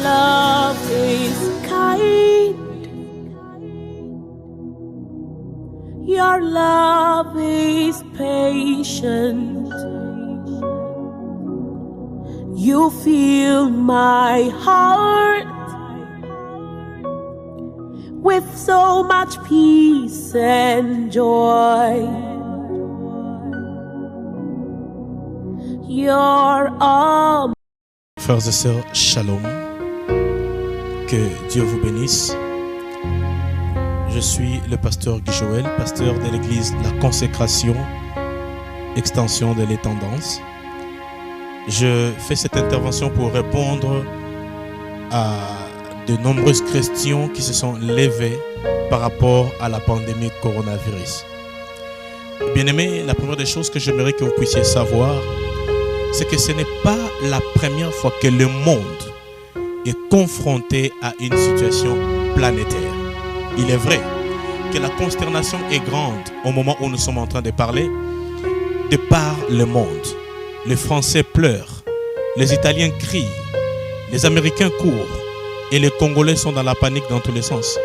love is kind. Your love is patient. You fill my heart with so much peace and joy. You're all. Frères et sœurs, shalom. Que Dieu vous bénisse. Je suis le pasteur Guy Joël, pasteur de l'église La Consécration, extension de Les Tendances. Je fais cette intervention pour répondre à de nombreuses questions qui se sont levées par rapport à la pandémie de coronavirus. Bien-aimés, la première des choses que j'aimerais que vous puissiez savoir, c'est que ce n'est pas la première fois que le monde est confronté à une situation planétaire. Il est vrai que la consternation est grande au moment où nous sommes en train de parler de par le monde. Les Français pleurent, les Italiens crient, les Américains courent et les Congolais sont dans la panique dans tous les sens.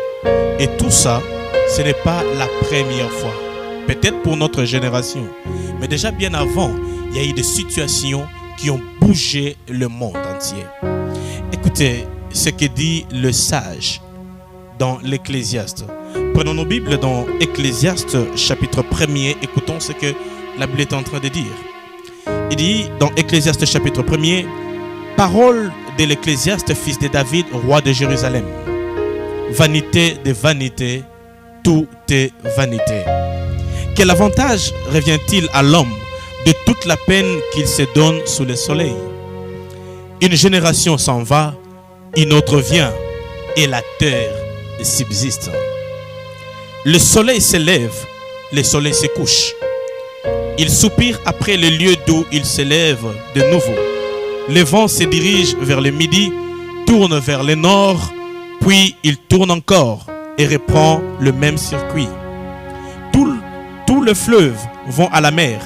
Et tout ça, ce n'est pas la première fois. Peut-être pour notre génération, mais déjà bien avant, il y a eu des situations qui ont bougé le monde entier. Écoutez ce que dit le sage dans l'Ecclésiaste. Prenons nos Bibles dans Ecclésiaste chapitre 1er. Écoutons ce que la Bible est en train de dire. Il dit dans Ecclésiaste chapitre 1er, parole de l'Ecclésiaste, fils de David, roi de Jérusalem. Vanité de vanité, tout est vanité. Quel avantage revient-il à l'homme de toute la peine qu'il se donne sous le soleil? Une génération s'en va, une autre vient, et la terre subsiste. Le soleil se lève, le soleil se couche. Il soupire après le lieu d'où il se lève de nouveau. Le vent se dirige vers le midi, tourne vers le nord, puis il tourne encore et reprend le même circuit. Tous les fleuves vont à la mer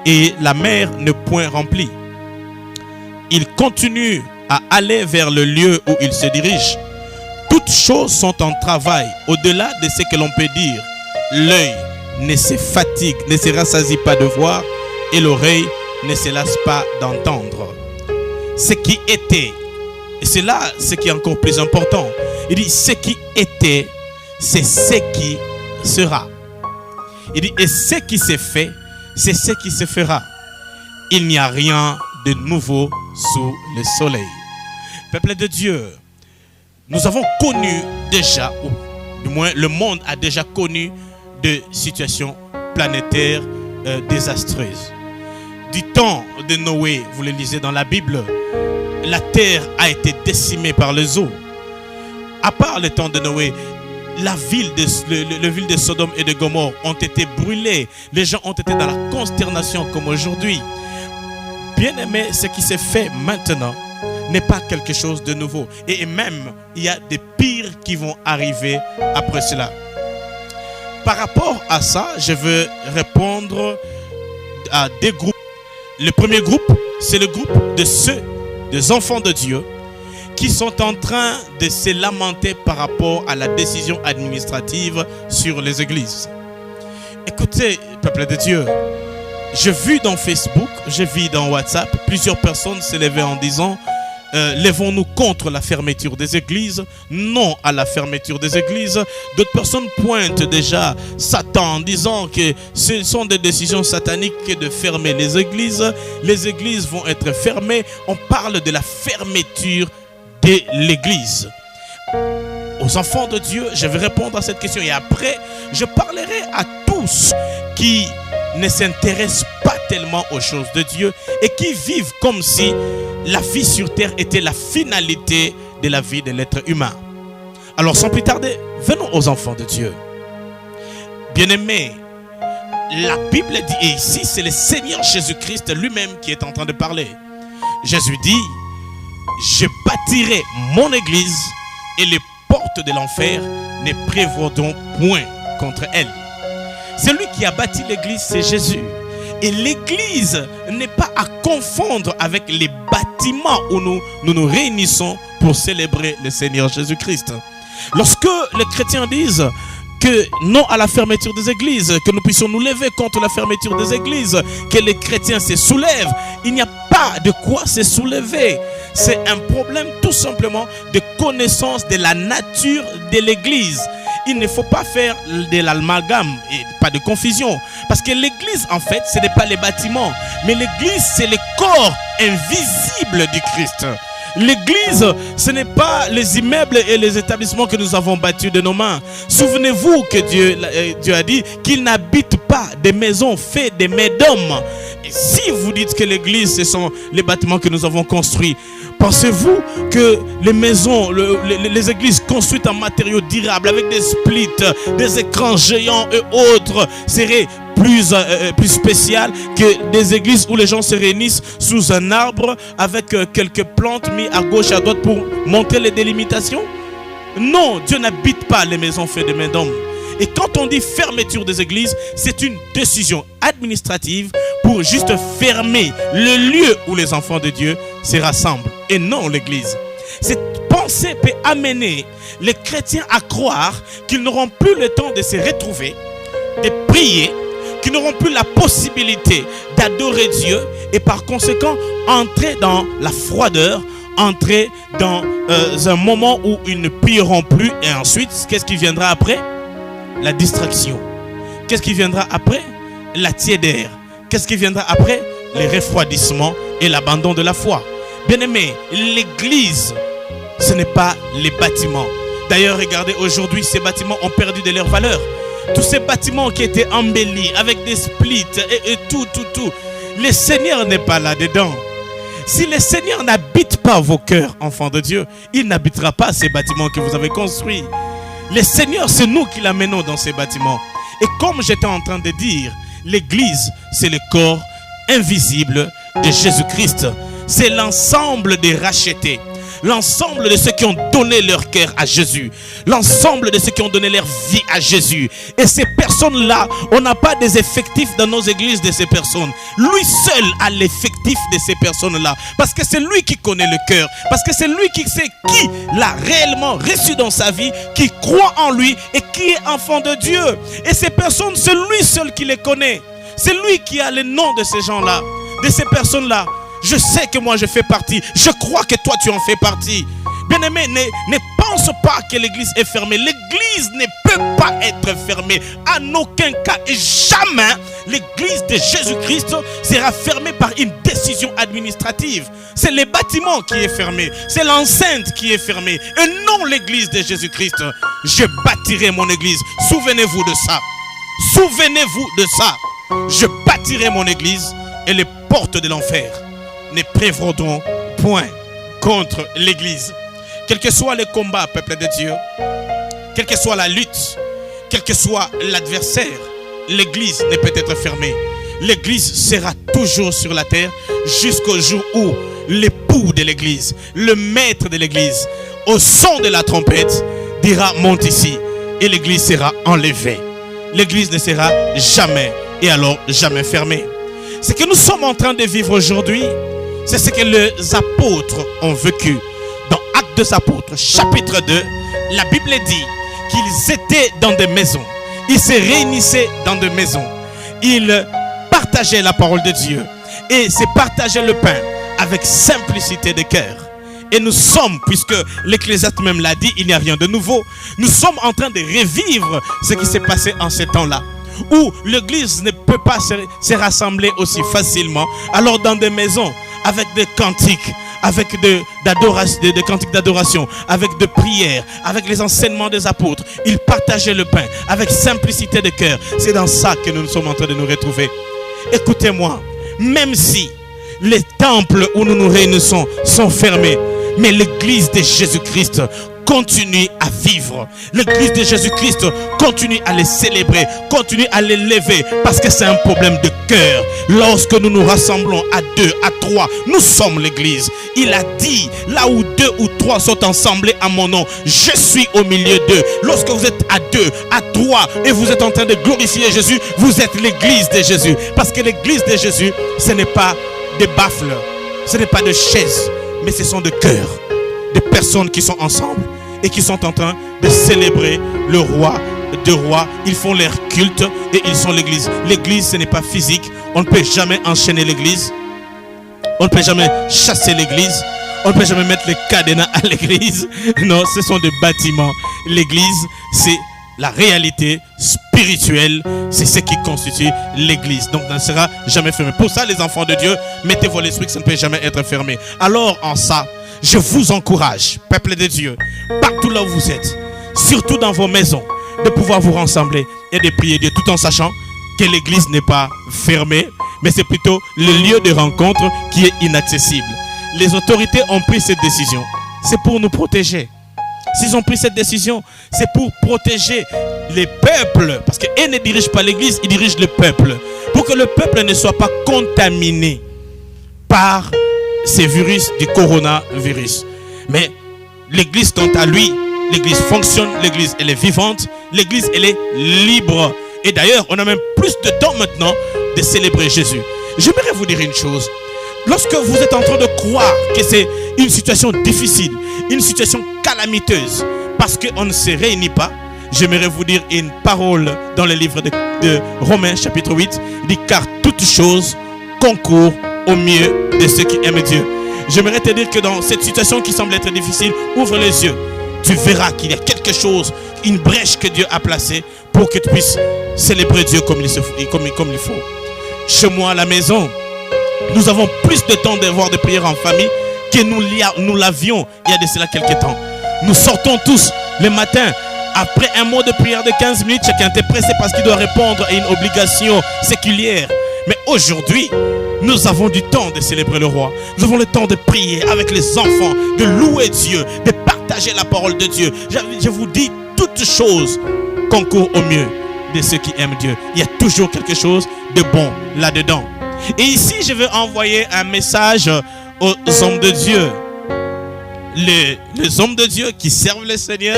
et la mer n'est point remplie. Il continue à aller vers le lieu où il se dirige. Toutes choses sont en travail, au-delà de ce que l'on peut dire. L'œil ne se fatigue, ne se rassasie pas de voir, et l'oreille ne se lasse pas d'entendre. Ce qui était, et c'est là ce qui est encore plus important. Il dit ce qui était, c'est ce qui sera. Il dit et ce qui s'est fait, c'est ce qui se fera. Il n'y a rien de nouveau sous le soleil. Peuple de Dieu, nous avons connu déjà, ou du moins le monde a déjà connu de situations planétaires désastreuses. Du temps de Noé, vous le lisez dans la Bible, la terre a été décimée par les eaux. À part le temps de Noé, la ville de Sodome et de Gomorrhe ont été brûlées. Les gens ont été dans la consternation comme aujourd'hui. Bien aimé, ce qui s'est fait maintenant n'est pas quelque chose de nouveau. Et même, il y a des pires qui vont arriver après cela. Par rapport à ça, je veux répondre à des groupes. Le premier groupe, c'est le groupe de ceux, des enfants de Dieu, qui sont en train de se lamenter par rapport à la décision administrative sur les églises. Écoutez, peuple de Dieu, j'ai vu dans Facebook, j'ai vu dans WhatsApp, plusieurs personnes se lever en disant lèvons-nous contre la fermeture des églises, non à la fermeture des églises. D'autres personnes pointent déjà Satan en disant que ce sont des décisions sataniques de fermer les églises. Les églises vont être fermées. On parle de la fermeture de l'église. Aux enfants de Dieu, je vais répondre à cette question et après, je parlerai à tous qui ne s'intéressent pas tellement aux choses de Dieu et qui vivent comme si la vie sur terre était la finalité de la vie de l'être humain. Alors sans plus tarder, venons aux enfants de Dieu. Bien-aimés, la Bible dit, et ici c'est le Seigneur Jésus-Christ lui-même qui est en train de parler. Jésus dit, je bâtirai mon église et les portes de l'enfer ne prévaudront point contre elle. Celui qui a bâti l'église, c'est Jésus. Et l'église n'est pas à confondre avec les bâtiments bâtiment où nous nous réunissons pour célébrer le Seigneur Jésus-Christ. Lorsque les chrétiens disent que non à la fermeture des églises, que nous puissions nous lever contre la fermeture des églises, que les chrétiens se soulèvent, il n'y a pas de quoi se soulever. C'est un problème tout simplement de connaissance de la nature de l'église. Il ne faut pas faire de l'amalgame et pas de confusion. Parce que l'église, en fait, ce n'est pas les bâtiments. Mais l'église, c'est le corps invisible du Christ. L'église, ce n'est pas les immeubles et les établissements que nous avons bâtis de nos mains. Souvenez-vous que Dieu a dit qu'il n'habite pas des maisons faites des mains d'hommes. Et si vous dites que l'église, ce sont les bâtiments que nous avons construits, pensez-vous que les maisons, les églises construites en matériaux durables, avec des splits, des écrans géants et autres, seraient plus spécial que des églises où les gens se réunissent sous un arbre avec quelques plantes mises à gauche et à droite pour montrer les délimitations? Non, Dieu n'habite pas les maisons faites de mains d'hommes. Et quand on dit fermeture des églises, c'est une décision administrative pour juste fermer le lieu où les enfants de Dieu se rassemblent et non l'église. Cette pensée peut amener les chrétiens à croire qu'ils n'auront plus le temps de se retrouver, de prier, qui n'auront plus la possibilité d'adorer Dieu et par conséquent entrer dans la froideur, entrer dans un moment où ils ne prieront plus. Et ensuite, qu'est-ce qui viendra après? La distraction. Qu'est-ce qui viendra après? La tiédeur. Qu'est-ce qui viendra après? Les refroidissements et l'abandon de la foi. Bien-aimés, l'église, ce n'est pas les bâtiments. D'ailleurs, regardez, aujourd'hui, ces bâtiments ont perdu de leur valeur. Tous ces bâtiments qui étaient embellis avec des splits et tout. Le Seigneur n'est pas là-dedans. Si le Seigneur n'habite pas vos cœurs, enfants de Dieu, il n'habitera pas ces bâtiments que vous avez construits. Le Seigneur, c'est nous qui l'amenons dans ces bâtiments. Et comme j'étais en train de dire, l'église, c'est le corps invisible de Jésus-Christ. C'est l'ensemble des rachetés. L'ensemble de ceux qui ont donné leur cœur à Jésus. L'ensemble de ceux qui ont donné leur vie à Jésus. Et ces personnes-là, on n'a pas des effectifs dans nos églises de ces personnes. Lui seul a l'effectif de ces personnes-là. Parce que c'est lui qui connaît le cœur. Parce que c'est lui qui sait qui l'a réellement reçu dans sa vie, qui croit en lui et qui est enfant de Dieu. Et ces personnes, c'est lui seul qui les connaît. C'est lui qui a le nom de ces gens-là, de ces personnes-là. Je sais que moi je fais partie. Je crois que toi tu en fais partie. Bien-aimé, ne pense pas que l'église est fermée. L'église ne peut pas être fermée. En aucun cas et jamais l'église de Jésus-Christ sera fermée par une décision administrative. C'est le bâtiment qui est fermé. C'est l'enceinte qui est fermée. Et non l'église de Jésus-Christ. Je bâtirai mon église. Souvenez-vous de ça. Souvenez-vous de ça. Je bâtirai mon église et les portes de l'enfer ne prévaudront point contre l'église. Quel que soit le combat, peuple de Dieu, quelle que soit la lutte, quel que soit l'adversaire, l'église ne peut être fermée. L'église sera toujours sur la terre jusqu'au jour où l'époux de l'église, le maître de l'église, au son de la trompette, dira monte ici et l'église sera enlevée. L'église ne sera jamais et alors jamais fermée. Ce que nous sommes en train de vivre aujourd'hui, c'est ce que les apôtres ont vécu. Dans Actes des Apôtres, chapitre 2, la Bible dit qu'ils étaient dans des maisons. Ils se réunissaient dans des maisons. Ils partageaient la parole de Dieu et se partageaient le pain avec simplicité de cœur. Et nous sommes, puisque l'Ecclésiaste même l'a dit, il n'y a rien de nouveau. Nous sommes en train de revivre ce qui s'est passé en ces temps-là, où l'église ne peut pas se rassembler aussi facilement. Alors dans des maisons, avec des cantiques, avec des cantiques d'adoration, avec des prières, avec les enseignements des apôtres, ils partageaient le pain avec simplicité de cœur. C'est dans ça que nous sommes en train de nous retrouver. Écoutez-moi, même si les temples où nous nous réunissons sont fermés, mais l'église de Jésus-Christ continue à vivre. L'église de Jésus-Christ continue à les célébrer, continue à les lever, parce que c'est un problème de cœur. Lorsque nous nous rassemblons à 2, à 3, nous sommes l'église. Il a dit, là où 2 ou 3 sont ensemblés à mon nom, je suis au milieu d'eux. Lorsque vous êtes à 2, à 3 et vous êtes en train de glorifier Jésus, vous êtes l'église de Jésus. Parce que l'église de Jésus, ce n'est pas des baffles, ce n'est pas de chaises, mais ce sont de cœurs, des personnes qui sont ensemble et qui sont en train de célébrer le roi de rois. Ils font leur culte et ils sont l'église. L'église, ce n'est pas physique. On ne peut jamais enchaîner l'église. On ne peut jamais chasser l'église. On ne peut jamais mettre les cadenas à l'église. Non, ce sont des bâtiments. L'église, c'est la réalité spirituelle. C'est ce qui constitue l'église. Donc, ça ne sera jamais fermé. Pour ça, les enfants de Dieu, mettez-vous à l'esprit que ça ne peut jamais être fermé. Alors, en ça, je vous encourage, peuple de Dieu, partout là où vous êtes, surtout dans vos maisons, de pouvoir vous rassembler et de prier Dieu, tout en sachant que l'église n'est pas fermée, mais c'est plutôt le lieu de rencontre qui est inaccessible. Les autorités ont pris cette décision. C'est pour nous protéger. S'ils ont pris cette décision, c'est pour protéger les peuples. Parce qu'ils ne dirigent pas l'église, ils dirigent le peuple. Pour que le peuple ne soit pas contaminé par ces virus du coronavirus. Mais l'église, quant à lui, l'église fonctionne, l'église elle est vivante, l'église elle est libre. Et d'ailleurs, on a même plus de temps maintenant de célébrer Jésus. J'aimerais vous dire une chose. Lorsque vous êtes en train de croire que c'est une situation difficile, une situation calamiteuse, parce qu'on ne se réunit pas, j'aimerais vous dire une parole dans le livre de Romains chapitre 8, il dit car toutes choses concourent au mieux de ceux qui aiment Dieu. J'aimerais te dire que dans cette situation qui semble être difficile, ouvre les yeux. Tu verras qu'il y a quelque chose, une brèche que Dieu a placée pour que tu puisses célébrer Dieu comme il faut. Chez moi à la maison, nous avons plus de temps d'avoir des prières en famille que nous l'avions il y a de cela quelques temps. Nous sortons tous le matin. Après un mot de prière de 15 minutes, chacun est pressé parce qu'il doit répondre à une obligation séculière. Mais aujourd'hui, nous avons du temps de célébrer le roi. Nous avons le temps de prier avec les enfants, de louer Dieu, de partager la parole de Dieu. Je vous dis, toutes choses concourent au mieux de ceux qui aiment Dieu. Il y a toujours quelque chose de bon là-dedans. Et ici, je veux envoyer un message aux hommes de Dieu. Les hommes de Dieu qui servent le Seigneur,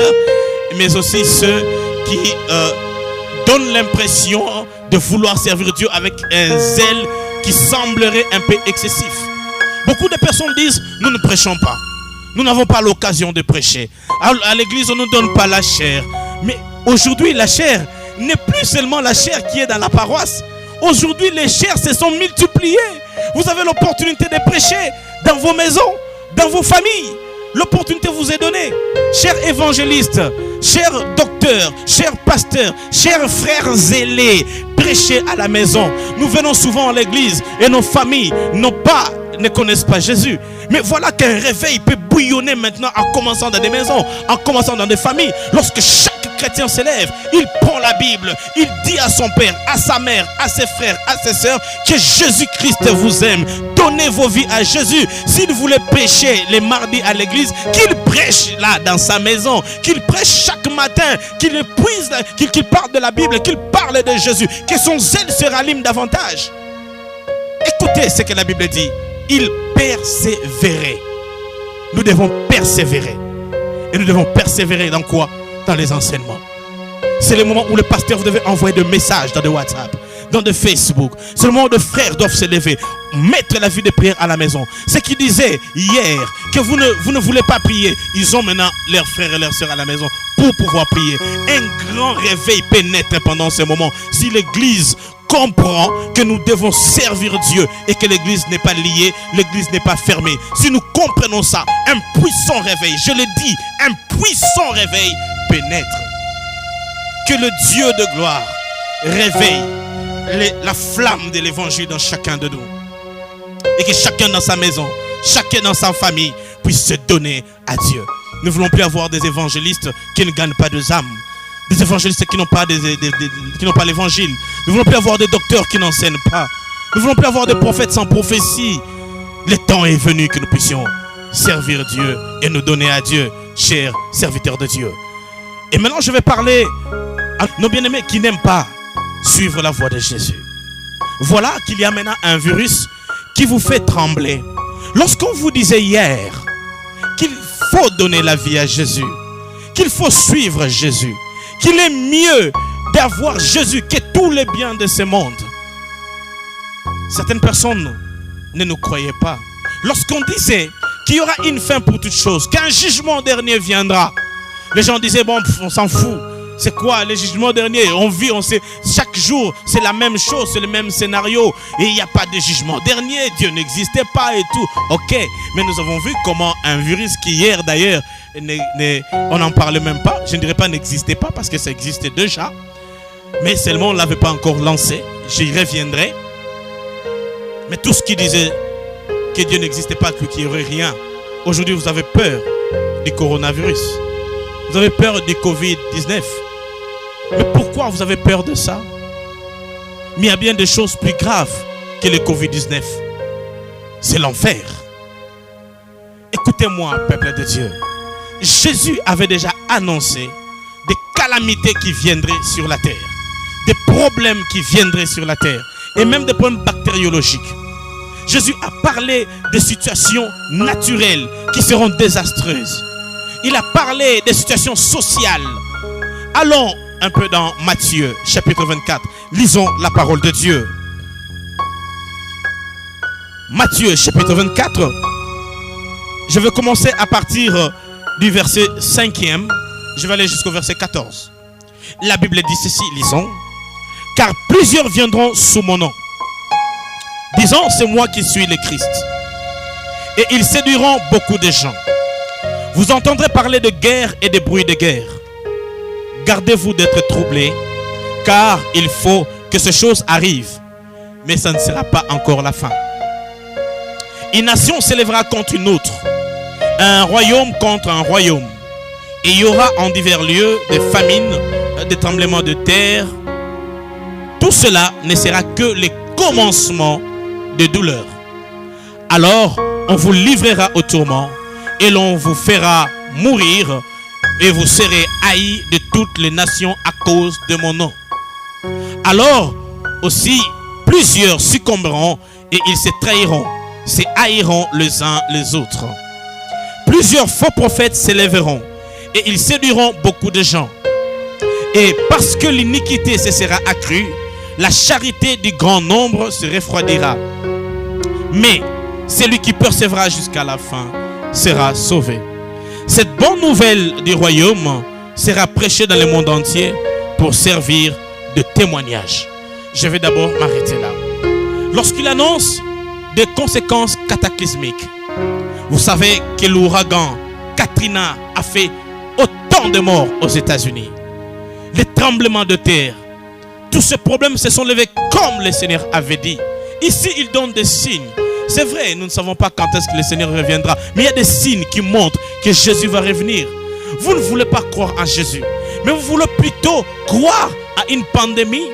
mais aussi ceux qui donnent l'impression de vouloir servir Dieu avec un zèle qui semblerait un peu excessif. Beaucoup de personnes disent, nous ne prêchons pas. Nous n'avons pas l'occasion de prêcher. À l'église, on ne nous donne pas la chair. Mais aujourd'hui, la chair n'est plus seulement la chair qui est dans la paroisse. Aujourd'hui, les chairs se sont multipliées. Vous avez l'opportunité de prêcher dans vos maisons, dans vos familles. L'opportunité vous est donnée. Chers évangélistes, chers docteurs, chers pasteurs, chers frères zélés, prêchez à la maison. Nous venons souvent à l'église et nos familles ne connaissent pas Jésus. Mais voilà qu'un réveil peut bouillonner maintenant en commençant dans des maisons, en commençant dans des familles. Lorsque chaque chrétien s'élève, il prend la Bible, il dit à son père, à sa mère, à ses frères, à ses sœurs que Jésus-Christ vous aime. Donnez vos vies à Jésus. S'il voulait prêcher les mardis à l'église, qu'il prêche là dans sa maison, qu'il prêche chaque matin, qu'il parle de la Bible, qu'il parle de Jésus, que son zèle se rallume davantage. Écoutez ce que la Bible dit. Il persévérait. Nous devons persévérer. Et nous devons persévérer dans quoi? Dans les enseignements. C'est le moment où le pasteur vous devez envoyer des messages dans des WhatsApp, dans des Facebook. C'est le moment où les frères doivent se lever, mettre la vie de prière à la maison. Ce qu'ils disaient hier, que vous ne voulez pas prier, ils ont maintenant leurs frères et leurs sœurs à la maison pour pouvoir prier. Un grand réveil pénètre pendant ce moment. Si l'église comprend que nous devons servir Dieu et que l'église n'est pas liée, l'église n'est pas fermée. Si nous comprenons ça, un puissant réveil, je le dis, un puissant réveil pénètre. Que le Dieu de gloire réveille la flamme de l'évangile dans chacun de nous. Et que chacun dans sa maison, chacun dans sa famille puisse se donner à Dieu. Nous ne voulons plus avoir des évangélistes qui ne gagnent pas de âmes. Des évangélistes qui n'ont pas l'évangile. Nous ne voulons plus avoir des docteurs qui n'enseignent pas. Nous ne voulons plus avoir des prophètes sans prophétie. Le temps est venu que nous puissions servir Dieu et nous donner à Dieu, chers serviteurs de Dieu. Et maintenant, je vais parler à nos bien-aimés qui n'aiment pas suivre la voie de Jésus. Voilà qu'il y a maintenant un virus qui vous fait trembler. Lorsqu'on vous disait hier qu'il faut donner la vie à Jésus, qu'il faut suivre Jésus, qu'il est mieux d'avoir Jésus que tous les biens de ce monde, certaines personnes ne nous croyaient pas. Lorsqu'on disait qu'il y aura une fin pour toutes choses, qu'un jugement dernier viendra. Les gens disaient, bon, on s'en fout. C'est quoi le jugement dernier? On vit, on sait, chaque jour, c'est la même chose, c'est le même scénario. Et il n'y a pas de jugement dernier, Dieu n'existait pas et tout. Ok, mais nous avons vu comment un virus qui hier d'ailleurs, on n'en parle même pas. Je ne dirais pas n'existait pas parce que ça existait déjà. Mais seulement on ne l'avait pas encore lancé. J'y reviendrai. Mais tout ce qui disait que Dieu n'existait pas, qu'il n'y aurait rien. Aujourd'hui, vous avez peur du coronavirus. Vous avez peur du Covid-19. Mais pourquoi vous avez peur de ça? Mais il y a bien des choses plus graves que le Covid-19. C'est l'enfer. Écoutez-moi, peuple de Dieu. Jésus avait déjà annoncé des calamités qui viendraient sur la terre. Des problèmes qui viendraient sur la terre. Et même des problèmes bactériologiques. Jésus a parlé de situations naturelles qui seront désastreuses. Il a parlé des situations sociales. Allons un peu dans Matthieu, chapitre 24. Lisons la parole de Dieu. Matthieu, chapitre 24. Je vais commencer à partir du verset 5e. Je vais aller jusqu'au verset 14. La Bible dit ceci, lisons. Car plusieurs viendront sous mon nom, disant, c'est moi qui suis le Christ. Et ils séduiront beaucoup de gens. Vous entendrez parler de guerre et de bruits de guerre. Gardez-vous d'être troublés, car il faut que ces choses arrivent. Mais ça ne sera pas encore la fin. Une nation s'élèvera contre une autre, un royaume contre un royaume. Et il y aura en divers lieux des famines, des tremblements de terre. Tout cela ne sera que les commencements de douleur. Alors, on vous livrera au tourment et l'on vous fera mourir et vous serez haïs de toutes les nations à cause de mon nom. Alors aussi, plusieurs succomberont et ils se trahiront, se haïront les uns les autres. Plusieurs faux prophètes s'élèveront et ils séduiront beaucoup de gens. Et parce que l'iniquité se sera accrue, la charité du grand nombre se refroidira. Mais celui qui persévérera jusqu'à la fin sera sauvé. Cette bonne nouvelle du royaume sera prêchée dans le monde entier pour servir de témoignage. Je vais d'abord m'arrêter là. Lorsqu'il annonce des conséquences cataclysmiques, vous savez que l'ouragan Katrina a fait autant de morts aux États-Unis. Les tremblements de terre, tous ces problèmes se sont levés comme le Seigneur avait dit. Ici, il donne des signes. C'est vrai, nous ne savons pas quand est-ce que le Seigneur reviendra. Mais il y a des signes qui montrent que Jésus va revenir. Vous ne voulez pas croire en Jésus. Mais vous voulez plutôt croire à une pandémie.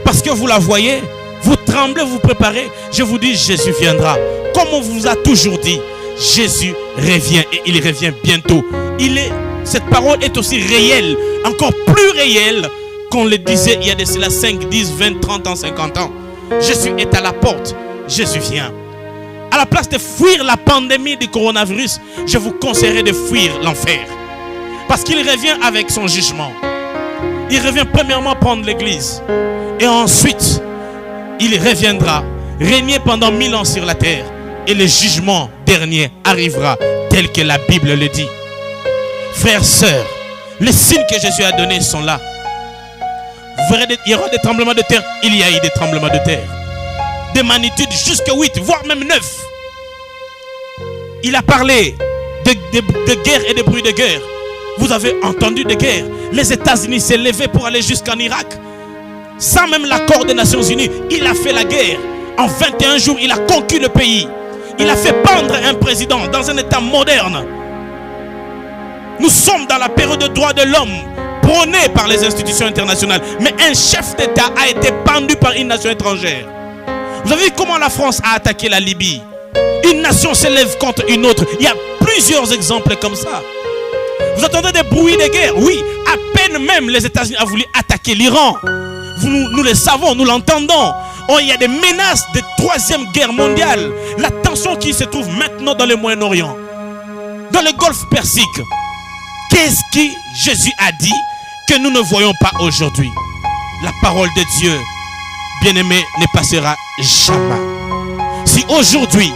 Parce que vous la voyez, vous tremblez, vous préparez. Je vous dis, Jésus viendra. Comme on vous a toujours dit, Jésus revient et il revient bientôt. Cette parole est aussi réelle, encore plus réelle qu'on le disait il y a de cela 5, 10, 20, 30 ans, 50 ans. Jésus est à la porte. Jésus vient. À la place de fuir la pandémie du coronavirus, je vous conseillerais de fuir l'enfer. Parce qu'il revient avec son jugement. Il revient premièrement prendre l'église. Et ensuite, il reviendra régner pendant 1000 ans sur la terre. Et le jugement dernier arrivera tel que la Bible le dit. Frères, sœurs, les signes que Jésus a donnés sont là. Vous verrez, il y aura des tremblements de terre. Il y a eu des tremblements de terre. Des magnitudes jusqu'à 8, voire même 9. Il a parlé de guerre et de bruits de guerre. Vous avez entendu de guerre. Les États-Unis s'est levé pour aller jusqu'en Irak. Sans même l'accord des Nations Unies, il a fait la guerre. En 21 jours, il a conquis le pays. Il a fait pendre un président dans un État moderne. Nous sommes dans la période de droits de l'homme, prônée par les institutions internationales. Mais un chef d'État a été pendu par une nation étrangère. Vous avez vu comment la France a attaqué la Libye? Une nation s'élève contre une autre. Il y a plusieurs exemples comme ça. Vous entendez des bruits de guerre? Oui, à peine même les États-Unis ont voulu attaquer l'Iran. Nous le savons, nous l'entendons. Oh, il y a des menaces de 3e guerre mondiale. La tension qui se trouve maintenant dans le Moyen-Orient, dans le Golfe Persique. Qu'est-ce que Jésus a dit que nous ne voyons pas aujourd'hui? La parole de Dieu, bien-aimé, ne passera jamais. Si aujourd'hui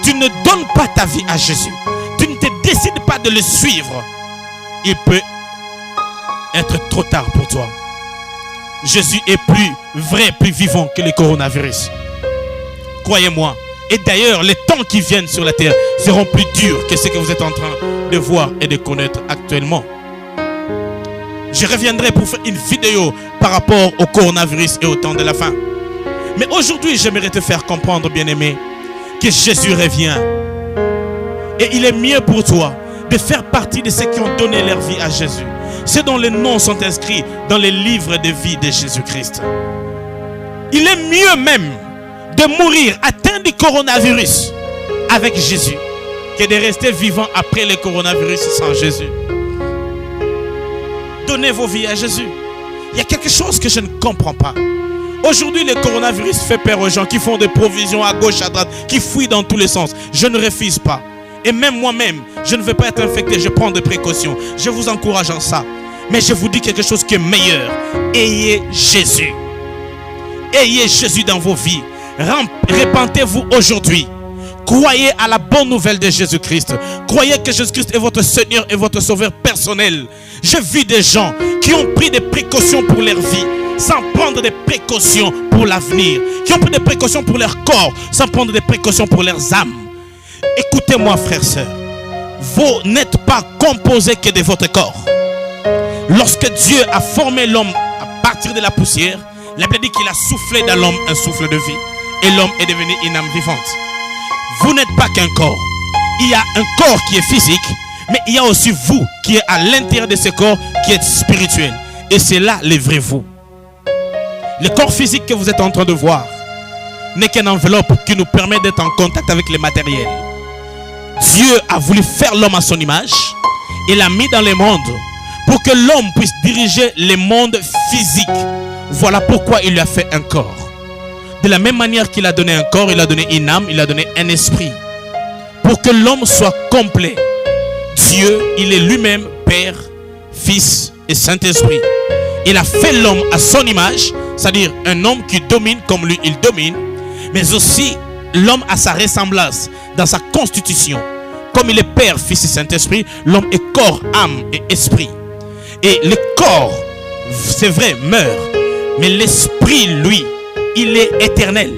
tu ne donnes pas ta vie à Jésus, tu ne te décides pas de le suivre, il peut être trop tard pour toi. Jésus est plus vrai, plus vivant que le coronavirus. Croyez-moi. Et d'ailleurs, les temps qui viennent sur la terre seront plus durs que ce que vous êtes en train de voir et de connaître actuellement. Je reviendrai pour faire une vidéo par rapport au coronavirus et au temps de la fin. Mais aujourd'hui, j'aimerais te faire comprendre, bien-aimé, que Jésus revient. Et il est mieux pour toi de faire partie de ceux qui ont donné leur vie à Jésus. Ceux dont les noms sont inscrits dans les livres de vie de Jésus-Christ. Il est mieux même de mourir atteint du coronavirus avec Jésus que de rester vivant après le coronavirus sans Jésus. Donnez vos vies à Jésus. Il y a quelque chose que je ne comprends pas. Aujourd'hui, le coronavirus fait peur aux gens qui font des provisions à gauche, à droite, qui fouillent dans tous les sens. Je ne refuse pas. Et même moi-même, je ne veux pas être infecté, je prends des précautions. Je vous encourage en ça. Mais je vous dis quelque chose qui est meilleur. Ayez Jésus. Ayez Jésus dans vos vies. Répentez-vous aujourd'hui. Croyez à la bonne nouvelle de Jésus-Christ. Croyez que Jésus-Christ est votre Seigneur et votre Sauveur personnel. J'ai vu des gens qui ont pris des précautions pour leur vie sans prendre des précautions pour l'avenir. Qui ont pris des précautions pour leur corps sans prendre des précautions pour leurs âmes. Écoutez-moi, frères, sœurs. Vous n'êtes pas composés que de votre corps. Lorsque Dieu a formé l'homme à partir de la poussière, la Bible dit qu'il a soufflé dans l'homme un souffle de vie. Et l'homme est devenu une âme vivante. Vous n'êtes pas qu'un corps. Il y a un corps qui est physique, mais il y a aussi vous qui est à l'intérieur de ce corps qui est spirituel. Et c'est là le vrai vous. Le corps physique que vous êtes en train de voir n'est qu'une enveloppe qui nous permet d'être en contact avec le matériel. Dieu a voulu faire l'homme à son image. Il l'a mis dans le monde pour que l'homme puisse diriger le monde physique. Voilà pourquoi il lui a fait un corps. De la même manière qu'il a donné un corps, il a donné une âme, il a donné un esprit. Pour que l'homme soit complet. Dieu, il est lui-même Père, Fils et Saint-Esprit. Il a fait l'homme à son image, c'est-à-dire un homme qui domine comme lui, il domine. Mais aussi l'homme a sa ressemblance dans sa constitution. Comme il est Père, Fils et Saint-Esprit, l'homme est corps, âme et esprit. Et le corps, c'est vrai, meurt. Mais l'esprit, lui, il est éternel.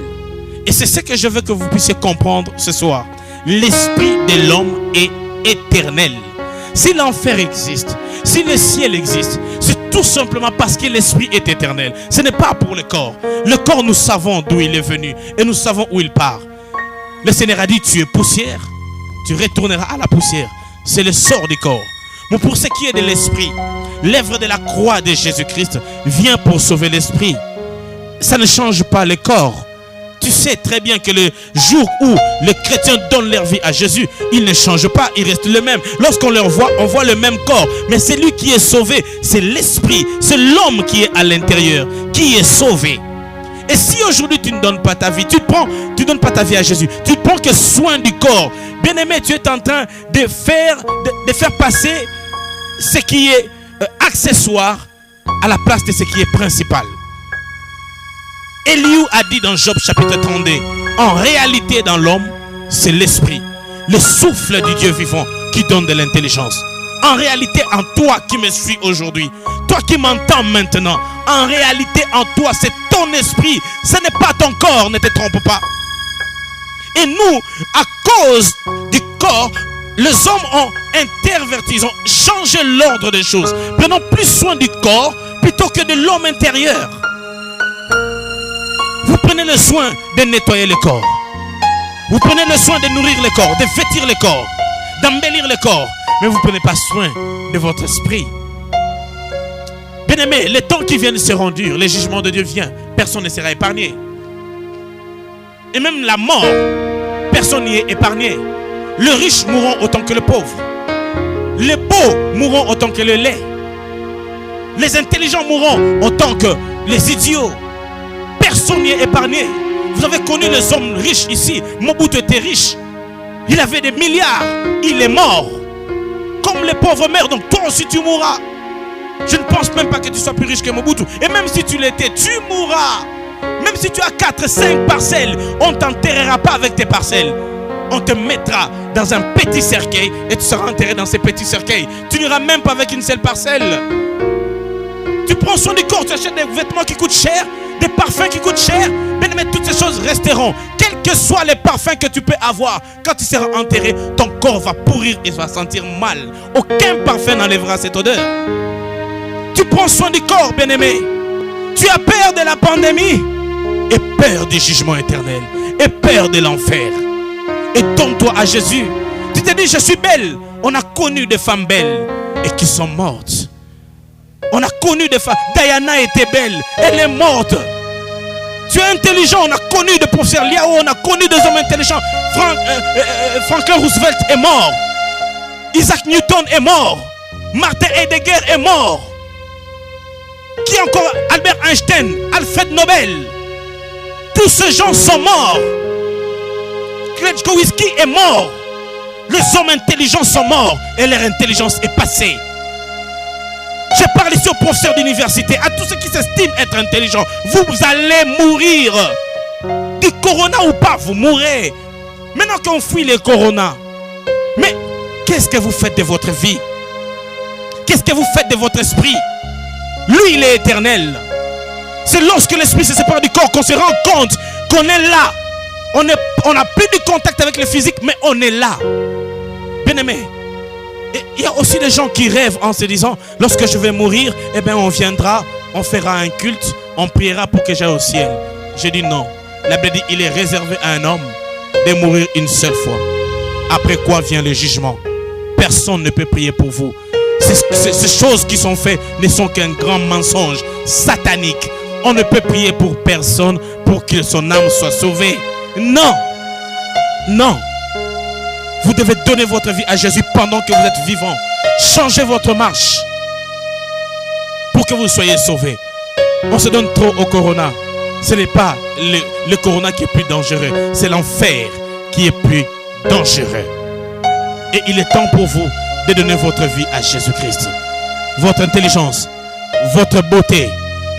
Et c'est ce que je veux que vous puissiez comprendre ce soir. L'esprit de l'homme est éternel. Si l'enfer existe, si le ciel existe, c'est tout simplement parce que l'esprit est éternel. Ce n'est pas pour le corps. Le corps, nous savons d'où il est venu et nous savons où il part. Le Seigneur a dit, tu es poussière, tu retourneras à la poussière. C'est le sort du corps. Mais pour ce qui est de l'esprit, l'œuvre de la croix de Jésus-Christ vient pour sauver l'esprit. Ça ne change pas le corps. Tu sais très bien que le jour où les chrétiens donnent leur vie à Jésus, ils ne changent pas, ils restent le même. Lorsqu'on leur voit, on voit le même corps. Mais celui qui est sauvé, c'est l'esprit, c'est l'homme qui est à l'intérieur, qui est sauvé. Et si aujourd'hui tu ne donnes pas ta vie, tu ne donnes pas ta vie à Jésus, tu ne prends que soin du corps. Bien-aimé, tu es en train de faire passer ce qui est accessoire à la place de ce qui est principal. Elihu a dit dans Job chapitre 32, en réalité dans l'homme, c'est l'esprit, le souffle du Dieu vivant qui donne de l'intelligence. En réalité en toi qui me suis aujourd'hui, toi qui m'entends maintenant, en réalité en toi c'est ton esprit, ce n'est pas ton corps, ne te trompe pas. Et nous, à cause du corps, les hommes ont interverti, ils ont changé l'ordre des choses. Prenons plus soin du corps plutôt que de l'homme intérieur. Vous prenez le soin de nettoyer le corps. Vous prenez le soin de nourrir le corps, de vêtir le corps, d'embellir le corps. Mais vous ne prenez pas soin de votre esprit. Bien-aimés, les temps qui viennent seront durs. Le jugement de Dieu vient. Personne ne sera épargné. Et même la mort, personne n'y est épargné. Les riches mourront autant que le pauvre. Les beaux mourront autant que le laid. Les intelligents mourront autant que les idiots. Personne n'y est épargné. Vous avez connu les hommes riches ici. Mobutu était riche. Il avait des milliards. Il est mort. Comme les pauvres meurent, donc toi aussi tu mourras. Je ne pense même pas que tu sois plus riche que Mobutu. Et même si tu l'étais, tu mourras. Même si tu as 4-5 parcelles, on ne t'enterrera pas avec tes parcelles. On te mettra dans un petit cercueil et tu seras enterré dans ces petits cercueils. Tu n'iras même pas avec une seule parcelle. Tu prends soin du corps, tu achètes des vêtements qui coûtent cher, des parfums qui coûtent cher. Bien aimé, toutes ces choses resteront. Quels que soient les parfums que tu peux avoir, quand tu seras enterré, ton corps va pourrir et va sentir mal. Aucun parfum n'enlèvera cette odeur. Tu prends soin du corps, bien aimé. Tu as peur de la pandémie et peur du jugement éternel et peur de l'enfer. Et donne-toi à Jésus. Tu te dis, je suis belle. On a connu des femmes belles et qui sont mortes. On a connu des femmes. Diana était belle, elle est morte. Tu es intelligent. On a connu des professeurs Liao, on a connu des hommes intelligents. Franklin Roosevelt est mort. Isaac Newton est mort. Martin Heidegger est mort. Qui encore? Albert Einstein, Alfred Nobel. Tous ces gens sont morts. Kleczkowski est mort. Les hommes intelligents sont morts et leur intelligence est passée. Je parle ici aux professeurs d'université, à tous ceux qui s'estiment être intelligents. Vous allez mourir. Du corona ou pas, vous mourrez. Maintenant qu'on fuit les corona, mais qu'est-ce que vous faites de votre vie? Qu'est-ce que vous faites de votre esprit? Lui, il est éternel. C'est lorsque l'esprit se sépare du corps qu'on se rend compte qu'on est là. On n'a plus de contact avec le physique, mais on est là. Bien aimé, il y a aussi des gens qui rêvent en se disant, lorsque je vais mourir, eh bien on viendra, on fera un culte, on priera pour que j'aille au ciel. Je dis non. La Bible dit, il est réservé à un homme de mourir une seule fois. Après quoi vient le jugement. Personne ne peut prier pour vous. Ces choses qui sont faites ne sont qu'un grand mensonge satanique. On ne peut prier pour personne pour que son âme soit sauvée. Non. Non. Vous devez donner votre vie à Jésus pendant que vous êtes vivant. Changez votre marche pour que vous soyez sauvés. On se donne trop au corona. Ce n'est pas le corona qui est plus dangereux. C'est l'enfer qui est plus dangereux. Et il est temps pour vous de donner votre vie à Jésus-Christ. Votre intelligence, votre beauté,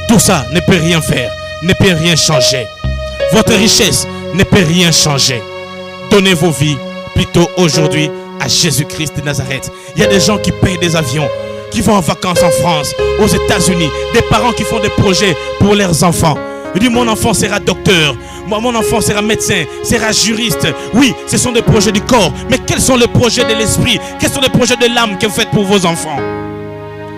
tout ça ne peut rien faire, ne peut rien changer. Votre richesse ne peut rien changer. Donnez vos vies plutôt aujourd'hui à Jésus-Christ de Nazareth. Il y a des gens qui payent des avions, qui vont en vacances en France, aux États-Unis, des parents qui font des projets pour leurs enfants. Il dit, mon enfant sera docteur, mon enfant sera médecin, sera juriste. Oui, ce sont des projets du corps, mais quels sont les projets de l'esprit? Quels sont les projets de l'âme que vous faites pour vos enfants?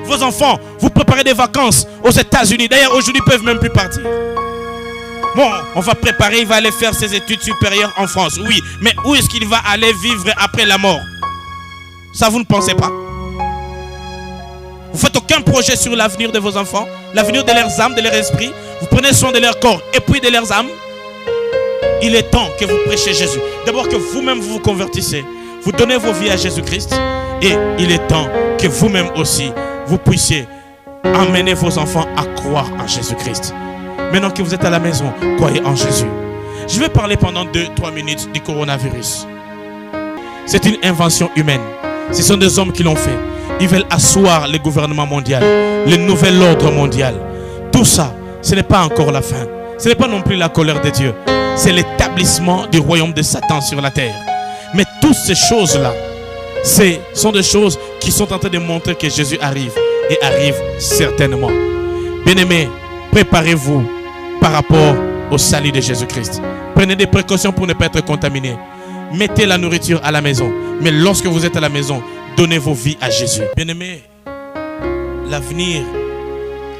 Vos enfants, vous préparez des vacances aux États-Unis. D'ailleurs, aujourd'hui, ils ne peuvent même plus partir. Bon, on va préparer, il va aller faire ses études supérieures en France. Oui, mais où est-ce qu'il va aller vivre après la mort? Ça, vous ne pensez pas? Vous faites aucun projet sur l'avenir de vos enfants, l'avenir de leurs âmes, de leur esprit. Vous prenez soin de leur corps et puis de leurs âmes. Il est temps que vous prêchiez Jésus. D'abord que vous-même vous vous convertissez. Vous donnez vos vies à Jésus-Christ. Et il est temps que vous-même aussi, vous puissiez emmener vos enfants à croire en Jésus-Christ. Maintenant que vous êtes à la maison, croyez en Jésus. Je vais parler pendant 2-3 minutes du coronavirus. C'est une invention humaine. Ce sont des hommes qui l'ont fait. Ils veulent asseoir le gouvernement mondial, le nouvel ordre mondial. Tout ça, ce n'est pas encore la fin. Ce n'est pas non plus la colère de Dieu. C'est l'établissement du royaume de Satan sur la terre. Mais toutes ces choses-là, sont des choses qui sont en train de montrer que Jésus arrive. Et arrive certainement. Bien-aimés, préparez-vous par rapport au salut de Jésus-Christ. Prenez des précautions pour ne pas être contaminé. Mettez la nourriture à la maison. Mais lorsque vous êtes à la maison, donnez vos vies à Jésus. Bien-aimés, l'avenir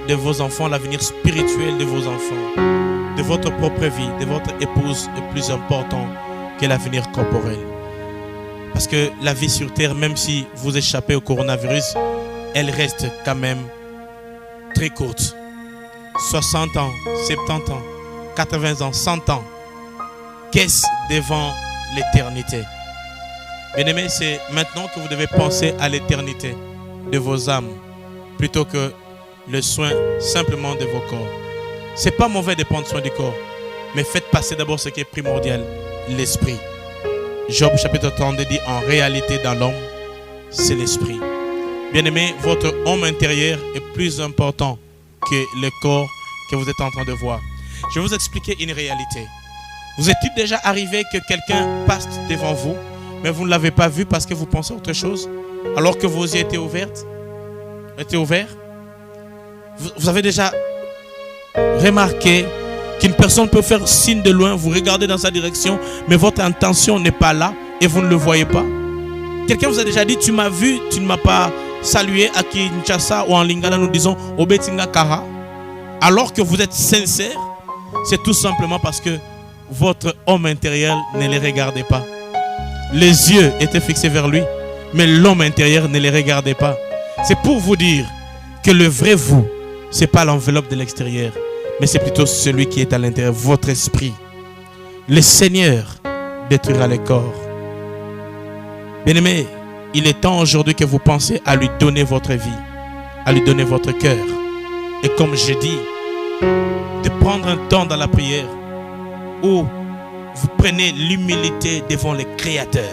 de vos enfants, l'avenir spirituel de vos enfants, de votre propre vie, de votre épouse est plus important que l'avenir corporel. Parce que la vie sur terre, même si vous échappez au coronavirus, elle reste quand même très courte. 60 ans, 70 ans, 80 ans, 100 ans. Qu'est-ce devant l'éternité? Bien-aimés, c'est maintenant que vous devez penser à l'éternité de vos âmes plutôt que le soin simplement de vos corps. C'est pas mauvais de prendre soin du corps, mais faites passer d'abord ce qui est primordial, l'esprit. Job chapitre 32 dit, en réalité dans l'homme, c'est l'esprit. Bien-aimés, votre homme intérieur est plus important que le corps que vous êtes en train de voir. Je vais vous expliquer une réalité. Vous est-il déjà arrivé que quelqu'un passe devant vous, mais vous ne l'avez pas vu parce que vous pensez autre chose, alors que vos yeux étaient ouverts? Vous avez déjà remarqué qu'une personne peut faire signe de loin, vous regardez dans sa direction, mais votre intention n'est pas là et vous ne le voyez pas? Quelqu'un vous a déjà dit, tu m'as vu, tu ne m'as pas salué à Kinshasa ou en Lingala, nous disons Obetinga Kara, alors que vous êtes sincère? C'est tout simplement parce que votre homme intérieur ne les regardait pas. Les yeux étaient fixés vers lui, mais l'homme intérieur ne les regardait pas. C'est pour vous dire que le vrai vous, ce n'est pas l'enveloppe de l'extérieur, mais c'est plutôt celui qui est à l'intérieur, votre esprit. Le Seigneur détruira les corps. Bien-aimés, il est temps aujourd'hui que vous pensiez à lui donner votre vie, à lui donner votre cœur. Et comme je dis, de prendre un temps dans la prière où vous prenez l'humilité devant le Créateur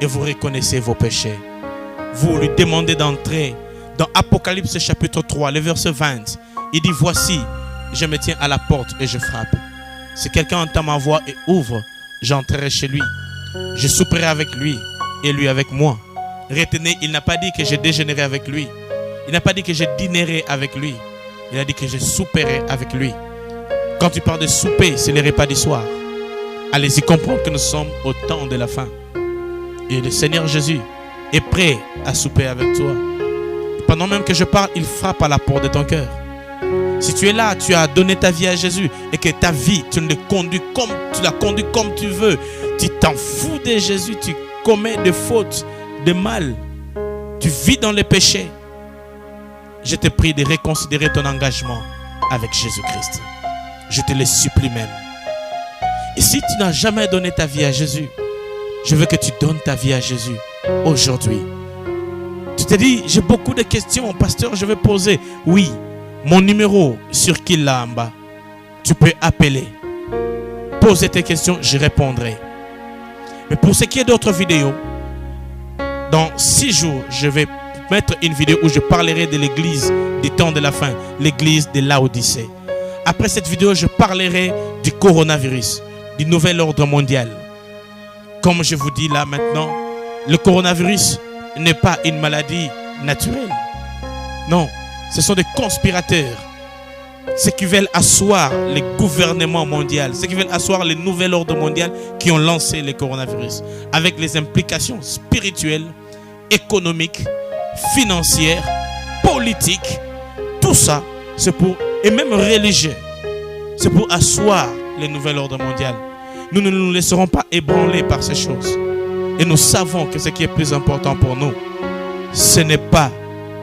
et vous reconnaissez vos péchés. Vous lui demandez d'entrer dans Apocalypse chapitre 3, le verset 20. Il dit, voici, je me tiens à la porte et je frappe. Si quelqu'un entend ma voix et ouvre, j'entrerai chez lui. Je souperai avec lui et lui avec moi. Retenez, il n'a pas dit que je déjeunerai avec lui. Il n'a pas dit que je dînerai avec lui. Il a dit que je souperai avec lui. Quand tu parles de souper, c'est le repas du soir. Allez-y comprendre que nous sommes au temps de la fin. Et le Seigneur Jésus est prêt à souper avec toi. Pendant même que je parle, il frappe à la porte de ton cœur. Si tu es là, tu as donné ta vie à Jésus et que ta vie, tu la conduis comme tu veux. Tu t'en fous de Jésus, tu commets des fautes, des mal. Tu vis dans les péchés. Je te prie de reconsidérer ton engagement avec Jésus-Christ. Je te le supplie même. Et si tu n'as jamais donné ta vie à Jésus, je veux que tu donnes ta vie à Jésus aujourd'hui. Tu te dis, j'ai beaucoup de questions, pasteur, je vais poser. Oui, mon numéro sur Kilamba, tu peux appeler. Posez tes questions, je répondrai. Mais pour ce qui est d'autres vidéos, dans 6 jours, je vais mettre une vidéo où je parlerai de l'église du temps de la fin, l'église de Laodicée. Après cette vidéo, je parlerai du coronavirus, du nouvel ordre mondial. Comme je vous dis là maintenant, le coronavirus n'est pas une maladie naturelle. Non, ce sont des conspirateurs. Ceux qui veulent asseoir le gouvernement mondial, ceux qui veulent asseoir le nouvel ordre mondial qui ont lancé le coronavirus. Avec les implications spirituelles, économiques, financières, politiques. Tout ça, c'est pour, et même religieux, c'est pour asseoir le nouvel ordre mondial. Nous ne nous laisserons pas ébranler par ces choses. Et nous savons que ce qui est plus important pour nous, ce n'est pas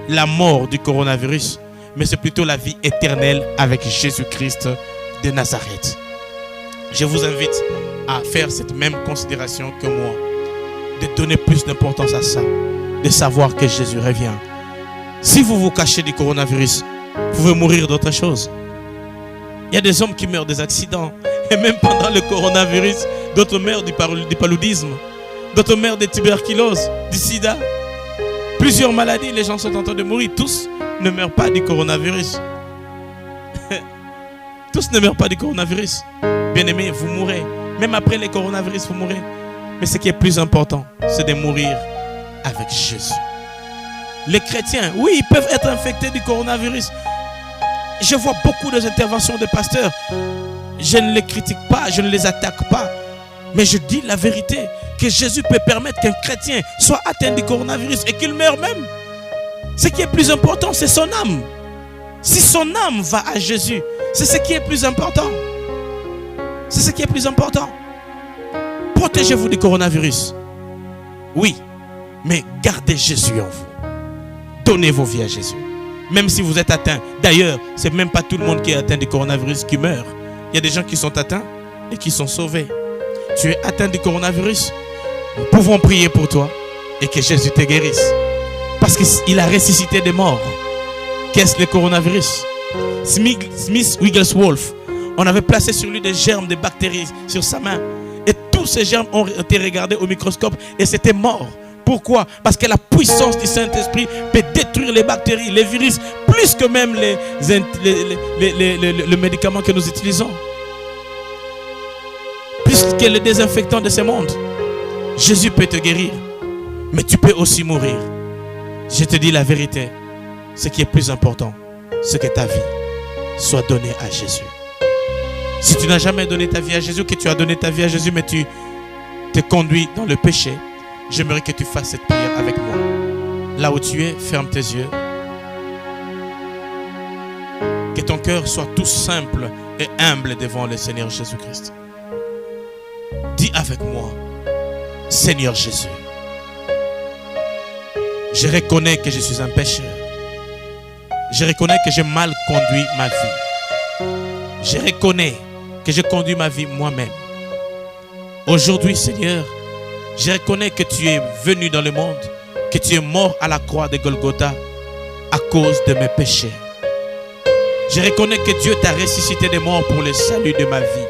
la mort du coronavirus, mais c'est plutôt la vie éternelle avec Jésus-Christ de Nazareth. Je vous invite à faire cette même considération que moi, de donner plus d'importance à ça, de savoir que Jésus revient. Si vous vous cachez du coronavirus, vous pouvez mourir d'autre chose. Il y a des hommes qui meurent des accidents. Et même pendant le coronavirus, d'autres meurent du paludisme, d'autres meurent de tuberculose, du sida. Plusieurs maladies, les gens sont en train de mourir. Tous ne meurent pas du coronavirus. Tous ne meurent pas du coronavirus. Bien-aimés, vous mourrez. Même après le coronavirus, vous mourrez. Mais ce qui est plus important, c'est de mourir avec Jésus. Les chrétiens, oui, ils peuvent être infectés du coronavirus. Je vois beaucoup d'interventions de pasteurs. Je ne les critique pas, je ne les attaque pas. Mais je dis la vérité, que Jésus peut permettre qu'un chrétien soit atteint du coronavirus et qu'il meure même. Ce qui est plus important, c'est son âme. Si son âme va à Jésus, c'est ce qui est plus important. C'est ce qui est plus important. Protégez-vous du coronavirus. Oui, mais gardez Jésus en vous. Donnez vos vies à Jésus. Même si vous êtes atteint. D'ailleurs, ce n'est même pas tout le monde qui est atteint du coronavirus qui meurt. Il y a des gens qui sont atteints et qui sont sauvés. Tu es atteint du coronavirus, nous pouvons prier pour toi et que Jésus te guérisse. Parce qu'il a ressuscité des morts. Qu'est-ce le coronavirus? Smith Wigglesworth, on avait placé sur lui des germes de bactéries sur sa main. Et tous ces germes ont été regardés au microscope et c'était mort. Pourquoi? Parce que la puissance du Saint-Esprit peut détruire les bactéries, les virus, plus que même les médicaments que nous utilisons. qui est le désinfectant de ce monde. Jésus peut te guérir, mais tu peux aussi mourir. Je te dis la vérité, ce qui est plus important, c'est que ta vie soit donnée à Jésus. Si tu n'as jamais donné ta vie à Jésus, que tu as donné ta vie à Jésus, mais tu te conduis dans le péché, j'aimerais que tu fasses cette prière avec moi. Là où tu es, ferme tes yeux. Que ton cœur soit tout simple et humble devant le Seigneur Jésus-Christ. Dis avec moi, Seigneur Jésus, je reconnais que je suis un pécheur. Je reconnais que j'ai mal conduit ma vie. Je reconnais que j'ai conduit ma vie moi-même. Aujourd'hui, Seigneur, je reconnais que tu es venu dans le monde, que tu es mort à la croix de Golgotha à cause de mes péchés. Je reconnais que Dieu t'a ressuscité des morts pour le salut de ma vie.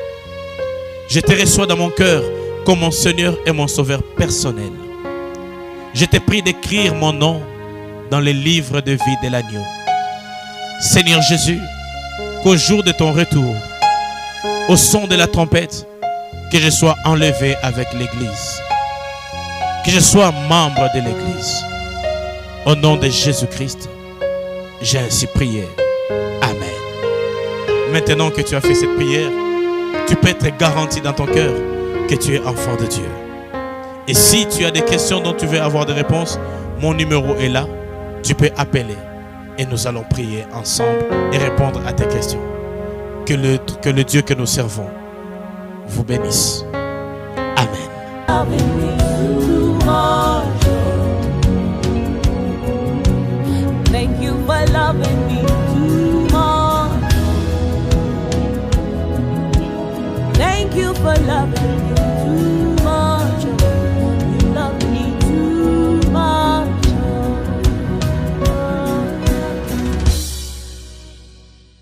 Je te reçois dans mon cœur comme mon Seigneur et mon Sauveur personnel. Je te prie d'écrire mon nom dans le livre de vie de l'agneau. Seigneur Jésus, qu'au jour de ton retour, au son de la trompette, que je sois enlevé avec l'Église. Que je sois membre de l'Église. Au nom de Jésus-Christ, j'ai ainsi prié. Amen. Maintenant que tu as fait cette prière, tu peux être garanti dans ton cœur que tu es enfant de Dieu. Et si tu as des questions dont tu veux avoir des réponses, mon numéro est là. Tu peux appeler et nous allons prier ensemble et répondre à tes questions. Que le Dieu que nous servons vous bénisse. Amen. Thank you for loving me too much. Thank you for loving me.